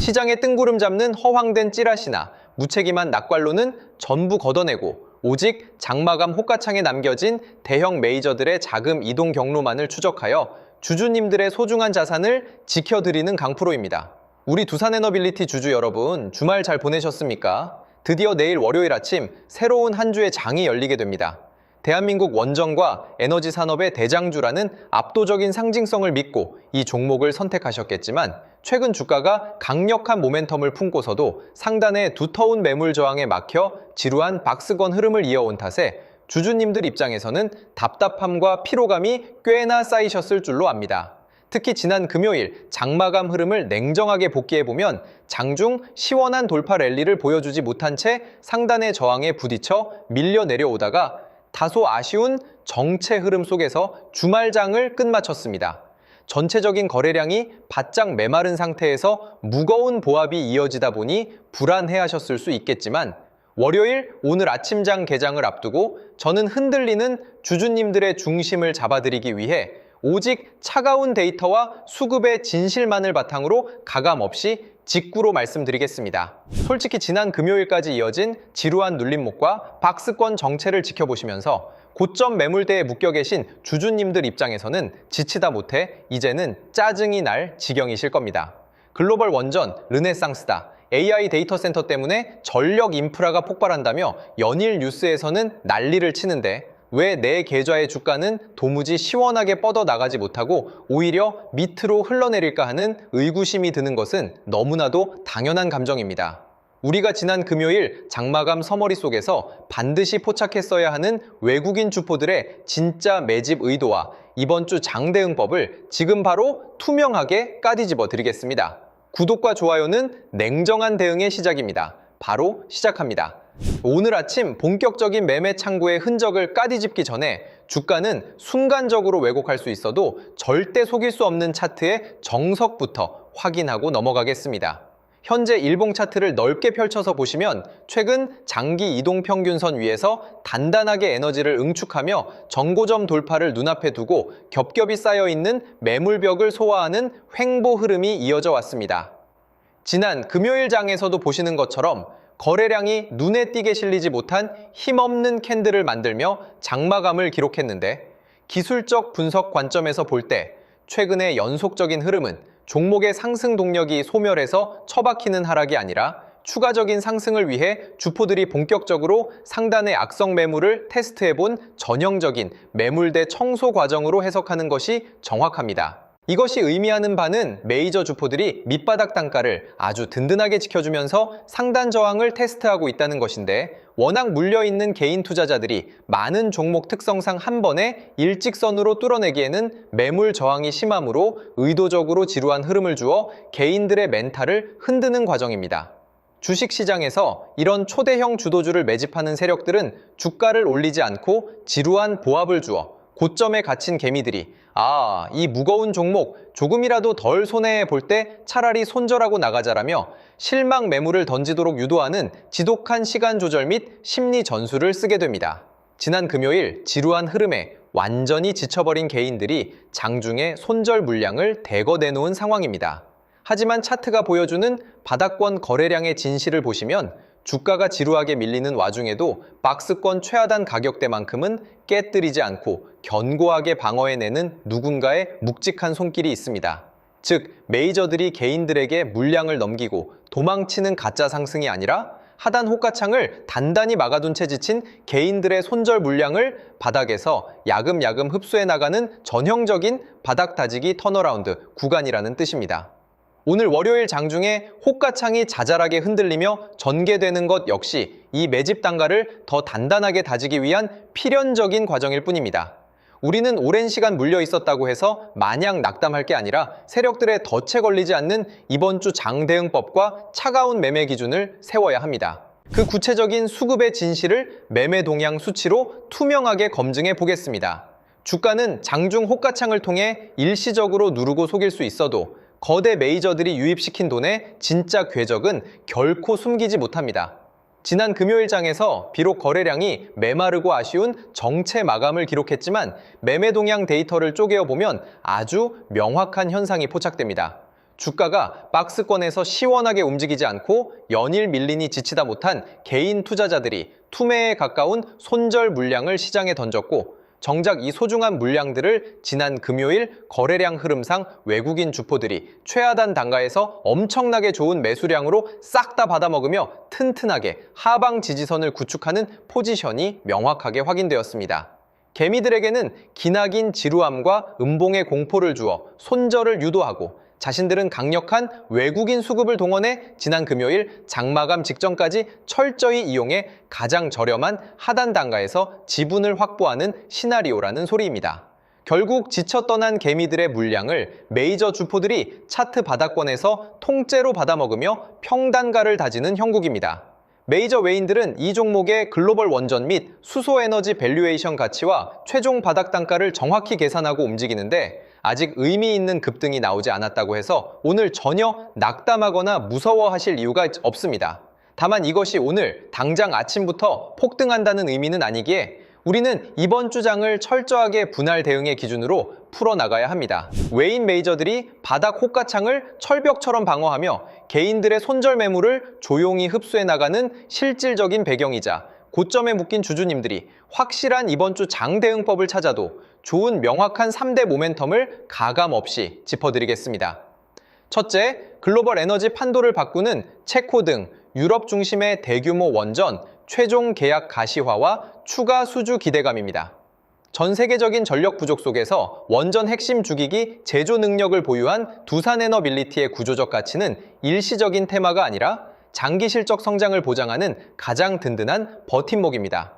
시장에 뜬구름 잡는 허황된 찌라시나 무책임한 낙관론은 전부 걷어내고 오직 장마감 호가창에 남겨진 대형 메이저들의 자금 이동 경로만을 추적하여 주주님들의 소중한 자산을 지켜드리는 강프로입니다. 우리 두산에너빌리티 주주 여러분, 주말 잘 보내셨습니까? 드디어 내일 월요일 아침 새로운 한 주의 장이 열리게 됩니다. 대한민국 원전과 에너지 산업의 대장주라는 압도적인 상징성을 믿고 이 종목을 선택하셨겠지만 최근 주가가 강력한 모멘텀을 품고서도 상단의 두터운 매물 저항에 막혀 지루한 박스권 흐름을 이어온 탓에 주주님들 입장에서는 답답함과 피로감이 꽤나 쌓이셨을 줄로 압니다. 특히 지난 금요일 장마감 흐름을 냉정하게 복기해보면 장중 시원한 돌파 랠리를 보여주지 못한 채 상단의 저항에 부딪혀 밀려 내려오다가 다소 아쉬운 정체 흐름 속에서 주말장을 끝마쳤습니다. 전체적인 거래량이 바짝 메마른 상태에서 무거운 보합이 이어지다 보니 불안해하셨을 수 있겠지만 월요일 오늘 아침장 개장을 앞두고 저는 흔들리는 주주님들의 중심을 잡아드리기 위해 오직 차가운 데이터와 수급의 진실만을 바탕으로 가감없이 직구로 말씀드리겠습니다. 솔직히 지난 금요일까지 이어진 지루한 눌림목과 박스권 정체를 지켜보시면서 고점 매물대에 묶여 계신 주주님들 입장에서는 지치다 못해 이제는 짜증이 날 지경이실 겁니다. 글로벌 원전, 르네상스다, AI 데이터 센터 때문에 전력 인프라가 폭발한다며 연일 뉴스에서는 난리를 치는데 왜 내 계좌의 주가는 도무지 시원하게 뻗어나가지 못하고 오히려 밑으로 흘러내릴까 하는 의구심이 드는 것은 너무나도 당연한 감정입니다. 우리가 지난 금요일 장마감 서머리 속에서 반드시 포착했어야 하는 외국인 주포들의 진짜 매집 의도와 이번 주 장대응법을 지금 바로 투명하게 까디집어 드리겠습니다. 구독과 좋아요는 냉정한 대응의 시작입니다. 바로 시작합니다. 오늘 아침 본격적인 매매 창구의 흔적을 까디집기 전에 주가는 순간적으로 왜곡할 수 있어도 절대 속일 수 없는 차트의 정석부터 확인하고 넘어가겠습니다. 현재 일봉 차트를 넓게 펼쳐서 보시면 최근 장기 이동평균선 위에서 단단하게 에너지를 응축하며 정고점 돌파를 눈앞에 두고 겹겹이 쌓여있는 매물벽을 소화하는 횡보 흐름이 이어져 왔습니다. 지난 금요일 장에서도 보시는 것처럼 거래량이 눈에 띄게 실리지 못한 힘없는 캔들을 만들며 장마감을 기록했는데 기술적 분석 관점에서 볼 때 최근의 연속적인 흐름은 종목의 상승 동력이 소멸해서 처박히는 하락이 아니라 추가적인 상승을 위해 주포들이 본격적으로 상단의 악성 매물을 테스트해본 전형적인 매물대 청소 과정으로 해석하는 것이 정확합니다. 이것이 의미하는 바는 메이저 주포들이 밑바닥 단가를 아주 든든하게 지켜주면서 상단 저항을 테스트하고 있다는 것인데 워낙 물려있는 개인 투자자들이 많은 종목 특성상 한 번에 일직선으로 뚫어내기에는 매물 저항이 심하므로 의도적으로 지루한 흐름을 주어 개인들의 멘탈을 흔드는 과정입니다. 주식시장에서 이런 초대형 주도주를 매집하는 세력들은 주가를 올리지 않고 지루한 보합을 주어 고점에 갇힌 개미들이 이 무거운 종목 조금이라도 덜 손해볼 때 차라리 손절하고 나가자라며 실망 매물을 던지도록 유도하는 지독한 시간 조절 및 심리 전술을 쓰게 됩니다. 지난 금요일 지루한 흐름에 완전히 지쳐버린 개인들이 장중에 손절 물량을 대거 내놓은 상황입니다. 하지만 차트가 보여주는 바닥권 거래량의 진실을 보시면 주가가 지루하게 밀리는 와중에도 박스권 최하단 가격대만큼은 깨뜨리지 않고 견고하게 방어해내는 누군가의 묵직한 손길이 있습니다. 즉, 메이저들이 개인들에게 물량을 넘기고 도망치는 가짜 상승이 아니라 하단 호가창을 단단히 막아둔 채 지친 개인들의 손절 물량을 바닥에서 야금야금 흡수해 나가는 전형적인 바닥 다지기 턴어라운드 구간이라는 뜻입니다. 오늘 월요일 장중에 호가창이 자잘하게 흔들리며 전개되는 것 역시 이 매집 단가를 더 단단하게 다지기 위한 필연적인 과정일 뿐입니다. 우리는 오랜 시간 물려 있었다고 해서 마냥 낙담할 게 아니라 세력들의 덫에 걸리지 않는 이번 주 장대응법과 차가운 매매 기준을 세워야 합니다. 그 구체적인 수급의 진실을 매매 동향 수치로 투명하게 검증해 보겠습니다. 주가는 장중 호가창을 통해 일시적으로 누르고 속일 수 있어도 거대 메이저들이 유입시킨 돈의 진짜 궤적은 결코 숨기지 못합니다. 지난 금요일장에서 비록 거래량이 메마르고 아쉬운 정체 마감을 기록했지만 매매 동향 데이터를 쪼개어 보면 아주 명확한 현상이 포착됩니다. 주가가 박스권에서 시원하게 움직이지 않고 연일 밀리니 지치다 못한 개인 투자자들이 투매에 가까운 손절 물량을 시장에 던졌고, 정작 이 소중한 물량들을 지난 금요일 거래량 흐름상 외국인 주포들이 최하단 단가에서 엄청나게 좋은 매수량으로 싹 다 받아먹으며 튼튼하게 하방 지지선을 구축하는 포지션이 명확하게 확인되었습니다. 개미들에게는 기나긴 지루함과 음봉의 공포를 주어 손절을 유도하고, 자신들은 강력한 외국인 수급을 동원해 지난 금요일 장마감 직전까지 철저히 이용해 가장 저렴한 하단 단가에서 지분을 확보하는 시나리오라는 소리입니다. 결국 지쳐 떠난 개미들의 물량을 메이저 주포들이 차트 바닥권에서 통째로 받아먹으며 평단가를 다지는 형국입니다. 메이저 외인들은 이 종목의 글로벌 원전 및 수소에너지 밸류에이션 가치와 최종 바닥 단가를 정확히 계산하고 움직이는데, 아직 의미 있는 급등이 나오지 않았다고 해서 오늘 전혀 낙담하거나 무서워하실 이유가 없습니다. 다만 이것이 오늘 당장 아침부터 폭등한다는 의미는 아니기에 우리는 이번 주장을 철저하게 분할 대응의 기준으로 풀어나가야 합니다. 외인 메이저들이 바닥 호가창을 철벽처럼 방어하며 개인들의 손절 매물을 조용히 흡수해 나가는 실질적인 배경이자, 고점에 묶인 주주님들이 확실한 이번 주 장 대응법을 찾아도 좋은 명확한 3대 모멘텀을 가감없이 짚어드리겠습니다. 첫째, 글로벌 에너지 판도를 바꾸는 체코 등 유럽 중심의 대규모 원전 최종 계약 가시화와 추가 수주 기대감입니다. 전 세계적인 전력 부족 속에서 원전 핵심 주기기 제조 능력을 보유한 두산에너빌리티의 구조적 가치는 일시적인 테마가 아니라 장기 실적 성장을 보장하는 가장 든든한 버팀목입니다.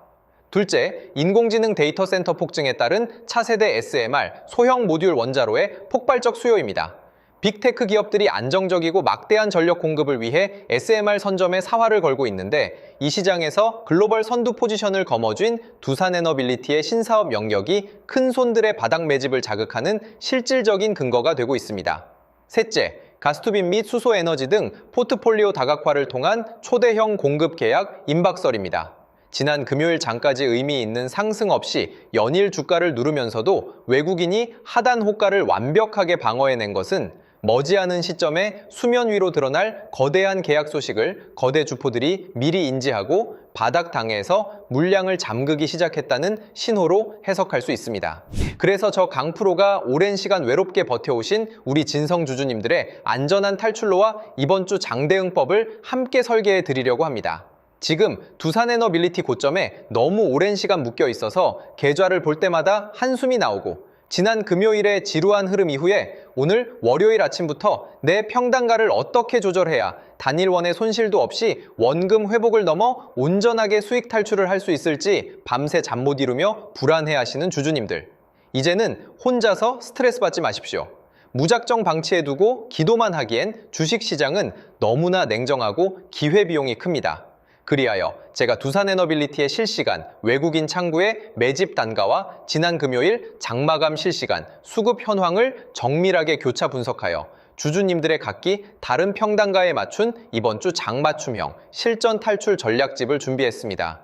둘째, 인공지능 데이터 센터 폭증에 따른 차세대 SMR 소형 모듈 원자로의 폭발적 수요입니다. 빅테크 기업들이 안정적이고 막대한 전력 공급을 위해 SMR 선점에 사활을 걸고 있는데, 이 시장에서 글로벌 선두 포지션을 거머쥔 두산에너빌리티의 신사업 영역이 큰 손들의 바닥 매집을 자극하는 실질적인 근거가 되고 있습니다. 셋째, 가스투빈 및 수소에너지 등 포트폴리오 다각화를 통한 초대형 공급 계약 임박설입니다. 지난 금요일 장까지 의미 있는 상승 없이 연일 주가를 누르면서도 외국인이 하단 호가를 완벽하게 방어해낸 것은 머지않은 시점에 수면 위로 드러날 거대한 계약 소식을 거대 주포들이 미리 인지하고 바닥 당해서 물량을 잠그기 시작했다는 신호로 해석할 수 있습니다. 그래서 저 강프로가 오랜 시간 외롭게 버텨오신 우리 진성 주주님들의 안전한 탈출로와 이번 주 장대응법을 함께 설계해 드리려고 합니다. 지금 두산에너빌리티 고점에 너무 오랜 시간 묶여 있어서 계좌를 볼 때마다 한숨이 나오고, 지난 금요일의 지루한 흐름 이후에 오늘 월요일 아침부터 내 평단가를 어떻게 조절해야 단일원의 손실도 없이 원금 회복을 넘어 온전하게 수익 탈출을 할 수 있을지 밤새 잠 못 이루며 불안해하시는 주주님들, 이제는 혼자서 스트레스 받지 마십시오. 무작정 방치해두고 기도만 하기엔 주식시장은 너무나 냉정하고 기회비용이 큽니다. 그리하여 제가 두산에너빌리티의 실시간 외국인 창구의 매집 단가와 지난 금요일 장마감 실시간 수급 현황을 정밀하게 교차 분석하여 주주님들의 각기 다른 평단가에 맞춘 이번 주 장맞춤형 실전 탈출 전략집을 준비했습니다.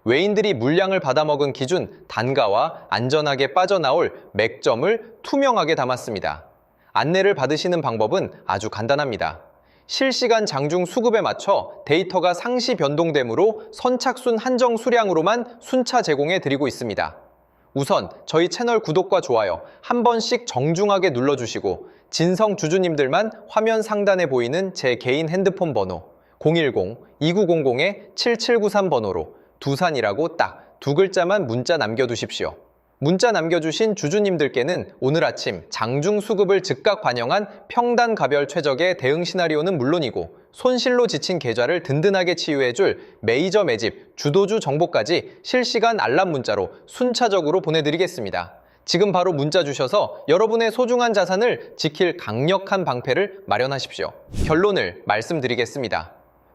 외인들이 물량을 받아먹은 기준 단가와 안전하게 빠져나올 맥점을 투명하게 담았습니다. 안내를 받으시는 방법은 아주 간단합니다. 실시간 장중 수급에 맞춰 데이터가 상시 변동되므로 선착순 한정 수량으로만 순차 제공해 드리고 있습니다. 우선 저희 채널 구독과 좋아요 한 번씩 정중하게 눌러주시고, 진성 주주님들만 화면 상단에 보이는 제 개인 핸드폰 번호 010-2900-7793 번호로 두산이라고 딱 두 글자만 문자 남겨두십시오. 문자 남겨주신 주주님들께는 오늘 아침 장중 수급을 즉각 반영한 평단 가별 최적의 대응 시나리오는 물론이고, 손실로 지친 계좌를 든든하게 치유해줄 메이저 매집, 주도주 정보까지 실시간 알람 문자로 순차적으로 보내드리겠습니다. 지금 바로 문자 주셔서 여러분의 소중한 자산을 지킬 강력한 방패를 마련하십시오. 결론을 말씀드리겠습니다.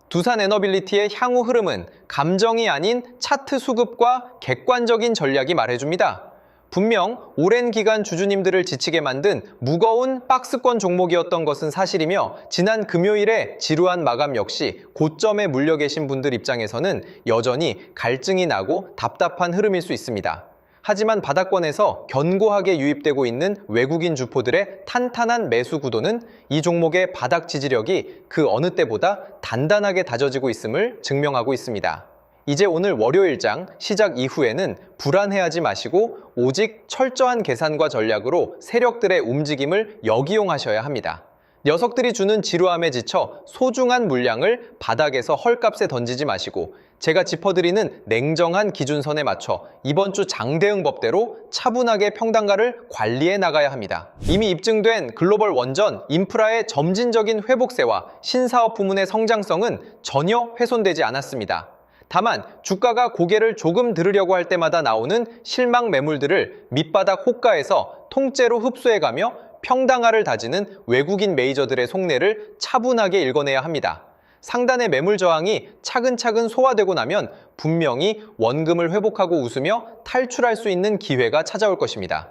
두산에너빌리티의 향후 흐름은 감정이 아닌 차트 수급과 객관적인 전략이 말해줍니다. 분명 오랜 기간 주주님들을 지치게 만든 무거운 박스권 종목이었던 것은 사실이며, 지난 금요일의 지루한 마감 역시 고점에 물려 계신 분들 입장에서는 여전히 갈증이 나고 답답한 흐름일 수 있습니다. 하지만 바닥권에서 견고하게 유입되고 있는 외국인 주포들의 탄탄한 매수 구도는 이 종목의 바닥 지지력이 그 어느 때보다 단단하게 다져지고 있음을 증명하고 있습니다. 이제 오늘 월요일장 시작 이후에는 불안해하지 마시고 오직 철저한 계산과 전략으로 세력들의 움직임을 역이용하셔야 합니다. 녀석들이 주는 지루함에 지쳐 소중한 물량을 바닥에서 헐값에 던지지 마시고 제가 짚어드리는 냉정한 기준선에 맞춰 이번 주 장대응 법대로 차분하게 평단가를 관리해 나가야 합니다. 이미 입증된 글로벌 원전, 인프라의 점진적인 회복세와 신사업 부문의 성장성은 전혀 훼손되지 않았습니다. 다만 주가가 고개를 조금 들으려고 할 때마다 나오는 실망 매물들을 밑바닥 호가에서 통째로 흡수해가며 평당화를 다지는 외국인 메이저들의 속내를 차분하게 읽어내야 합니다. 상단의 매물 저항이 차근차근 소화되고 나면 분명히 원금을 회복하고 웃으며 탈출할 수 있는 기회가 찾아올 것입니다.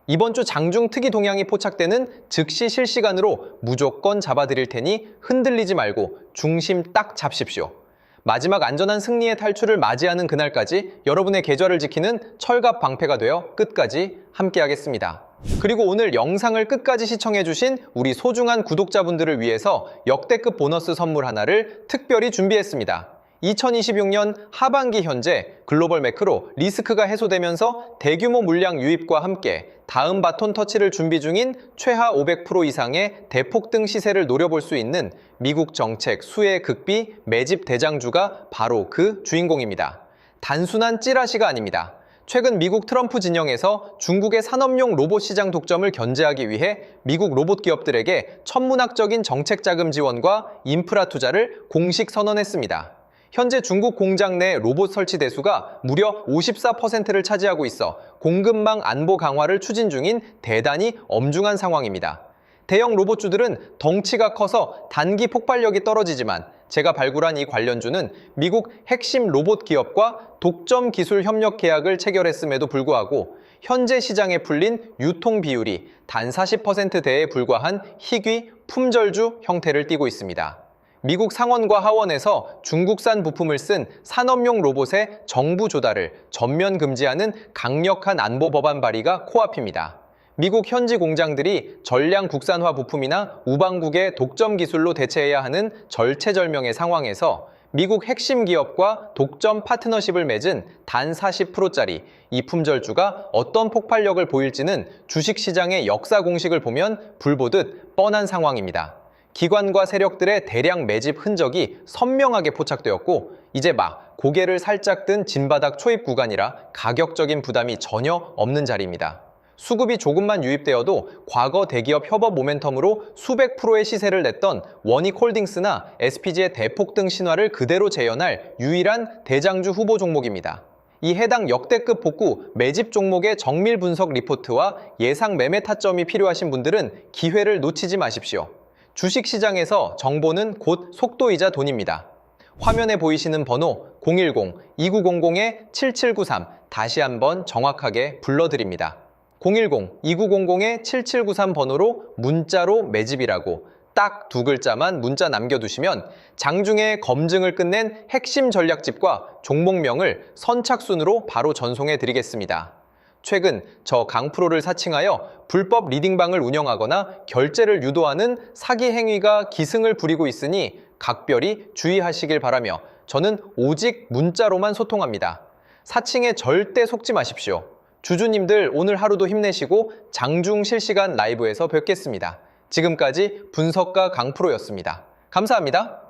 이번 주 장중 특이 동향이 포착되는 즉시 실시간으로 무조건 잡아드릴 테니 흔들리지 말고 중심 딱 잡십시오. 마지막 안전한 승리의 탈출을 맞이하는 그날까지 여러분의 계좌를 지키는 철갑 방패가 되어 끝까지 함께하겠습니다. 그리고 오늘 영상을 끝까지 시청해주신 우리 소중한 구독자분들을 위해서 역대급 보너스 선물 하나를 특별히 준비했습니다. 2026년 하반기 현재 글로벌 매크로 리스크가 해소되면서 대규모 물량 유입과 함께 다음 바톤 터치를 준비 중인 최하 500% 이상의 대폭등 시세를 노려볼 수 있는 미국 정책 수혜 극비 매집 대장주가 바로 그 주인공입니다. 단순한 찌라시가 아닙니다. 최근 미국 트럼프 진영에서 중국의 산업용 로봇 시장 독점을 견제하기 위해 미국 로봇 기업들에게 천문학적인 정책 자금 지원과 인프라 투자를 공식 선언했습니다. 현재 중국 공장 내 로봇 설치 대수가 무려 54%를 차지하고 있어 공급망 안보 강화를 추진 중인 대단히 엄중한 상황입니다. 대형 로봇주들은 덩치가 커서 단기 폭발력이 떨어지지만 제가 발굴한 이 관련주는 미국 핵심 로봇 기업과 독점 기술 협력 계약을 체결했음에도 불구하고 현재 시장에 풀린 유통 비율이 단 40%대에 불과한 희귀 품절주 형태를 띠고 있습니다. 미국 상원과 하원에서 중국산 부품을 쓴 산업용 로봇의 정부 조달을 전면 금지하는 강력한 안보 법안 발의가 코앞입니다. 미국 현지 공장들이 전량 국산화 부품이나 우방국의 독점 기술로 대체해야 하는 절체절명의 상황에서 미국 핵심 기업과 독점 파트너십을 맺은 단 40%짜리 이 품절주가 어떤 폭발력을 보일지는 주식시장의 역사 공식을 보면 불보듯 뻔한 상황입니다. 기관과 세력들의 대량 매집 흔적이 선명하게 포착되었고 이제 막 고개를 살짝 든 진바닥 초입 구간이라 가격적인 부담이 전혀 없는 자리입니다. 수급이 조금만 유입되어도 과거 대기업 협업 모멘텀으로 수백 프로의 시세를 냈던 원익홀딩스나 SPG의 대폭등 신화를 그대로 재현할 유일한 대장주 후보 종목입니다. 이 해당 역대급 복구 매집 종목의 정밀 분석 리포트와 예상 매매 타점이 필요하신 분들은 기회를 놓치지 마십시오. 주식시장에서 정보는 곧 속도이자 돈입니다. 화면에 보이시는 번호 010-2900-7793 다시 한번 정확하게 불러드립니다. 010-2900-7793 번호로 문자로 매집이라고 딱 두 글자만 문자 남겨두시면 장중에 검증을 끝낸 핵심 전략집과 종목명을 선착순으로 바로 전송해 드리겠습니다. 최근 저 강프로를 사칭하여 불법 리딩방을 운영하거나 결제를 유도하는 사기 행위가 기승을 부리고 있으니 각별히 주의하시길 바라며 저는 오직 문자로만 소통합니다. 사칭에 절대 속지 마십시오. 주주님들 오늘 하루도 힘내시고 장중 실시간 라이브에서 뵙겠습니다. 지금까지 분석가 강프로였습니다. 감사합니다.